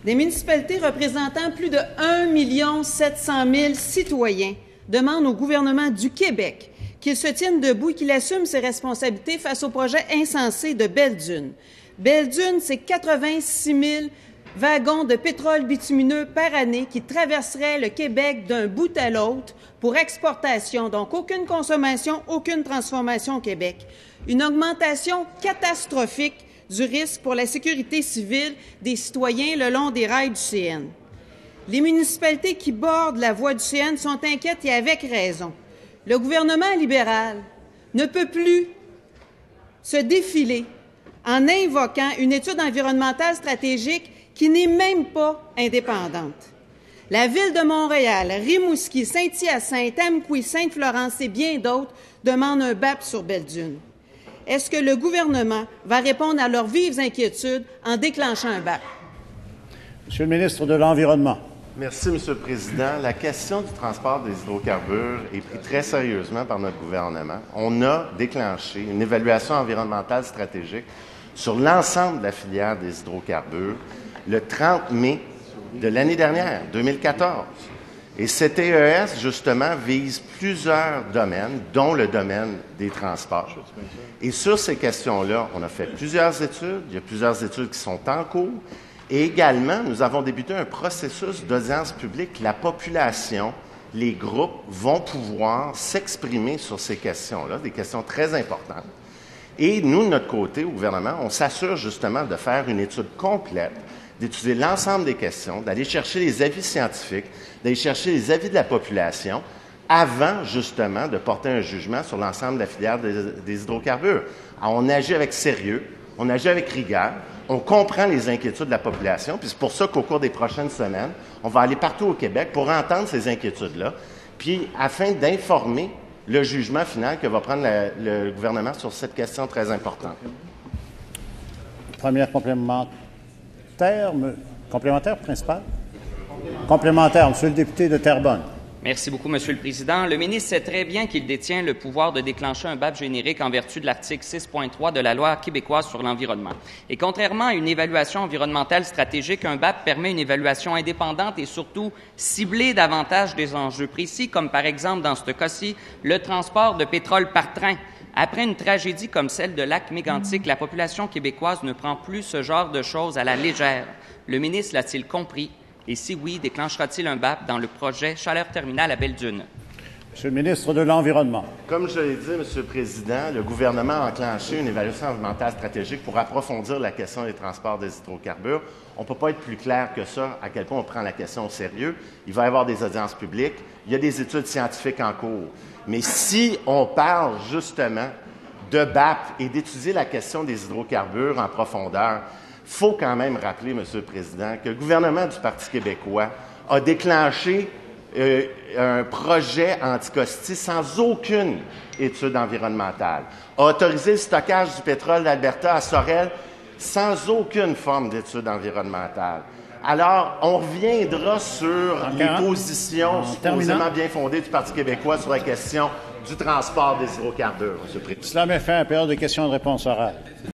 Des municipalités représentant plus de 1 700 000 citoyens demandent au gouvernement du Québec qu'il se tienne debout et qu'il assume ses responsabilités face au projet insensé de Belle-Dune. Belle-Dune, c'est 86 000 wagons de pétrole bitumineux par année qui traverseraient le Québec d'un bout à l'autre pour exportation. Donc, aucune consommation, aucune transformation au Québec. Une augmentation catastrophique du risque pour la sécurité civile des citoyens le long des rails du CN. Les municipalités qui bordent la voie du CN sont inquiètes et avec raison. Le gouvernement libéral ne peut plus se défiler en invoquant une étude environnementale stratégique qui n'est même pas indépendante. La Ville de Montréal, Rimouski, Saint-Hyacinthe, Amqui, Sainte-Florence et bien d'autres demandent un BAP sur Belle-Dune. Est-ce que le gouvernement va répondre à leurs vives inquiétudes en déclenchant un BAP? Monsieur le ministre de l'Environnement. Merci, Monsieur le Président. La question du transport des hydrocarbures est prise très sérieusement par notre gouvernement. On a déclenché une évaluation environnementale stratégique sur l'ensemble de la filière des hydrocarbures le 30 mai de l'année dernière, 2014. Et cet EES, justement, vise plusieurs domaines, dont le domaine des transports. Et sur ces questions-là, on a fait plusieurs études. Il y a plusieurs études qui sont en cours. Et également, nous avons débuté un processus d'audience publique. La population, les groupes vont pouvoir s'exprimer sur ces questions-là, des questions très importantes. Et nous, de notre côté, au gouvernement, on s'assure justement de faire une étude complète, d'étudier l'ensemble des questions, d'aller chercher les avis scientifiques, d'aller chercher les avis de la population, avant justement de porter un jugement sur l'ensemble de la filière des hydrocarbures. Alors, on agit avec sérieux, on agit avec rigueur, on comprend les inquiétudes de la population, puis c'est pour ça qu'au cours des prochaines semaines, on va aller partout au Québec pour entendre ces inquiétudes-là, puis afin d'informer le jugement final que va prendre le gouvernement sur cette question très importante. Première complémentaire principal? Complémentaire, Monsieur le député de Terrebonne. Merci beaucoup, Monsieur le Président. Le ministre sait très bien qu'il détient le pouvoir de déclencher un BAP générique en vertu de l'article 6.3 de la Loi québécoise sur l'environnement. Et contrairement à une évaluation environnementale stratégique, un BAP permet une évaluation indépendante et surtout ciblée davantage des enjeux précis, comme par exemple, dans ce cas-ci, le transport de pétrole par train. Après une tragédie comme celle de Lac-Mégantic, la population québécoise ne prend plus ce genre de choses à la légère. Le ministre l'a-t-il compris? Et si oui, déclenchera-t-il un BAP dans le projet Chaleur terminale à Belle-Dune? Monsieur le ministre de l'Environnement. Comme je l'ai dit, Monsieur le Président, le gouvernement a enclenché une évaluation environnementale stratégique pour approfondir la question des transports des hydrocarbures. On ne peut pas être plus clair que ça, à quel point on prend la question au sérieux. Il va y avoir des audiences publiques. Il y a des études scientifiques en cours. Mais si on parle justement de BAP et d'étudier la question des hydrocarbures en profondeur, il faut quand même rappeler, Monsieur le Président, que le gouvernement du Parti québécois a déclenché un projet anticosti sans aucune étude environnementale, a autorisé le stockage du pétrole d'Alberta à Sorel sans aucune forme d'étude environnementale. Alors, on reviendra sur les positions supposément bien fondées du Parti québécois sur la question du transport des hydrocarbures, M. le Président. Cela met fin à la période de questions et de réponses orales.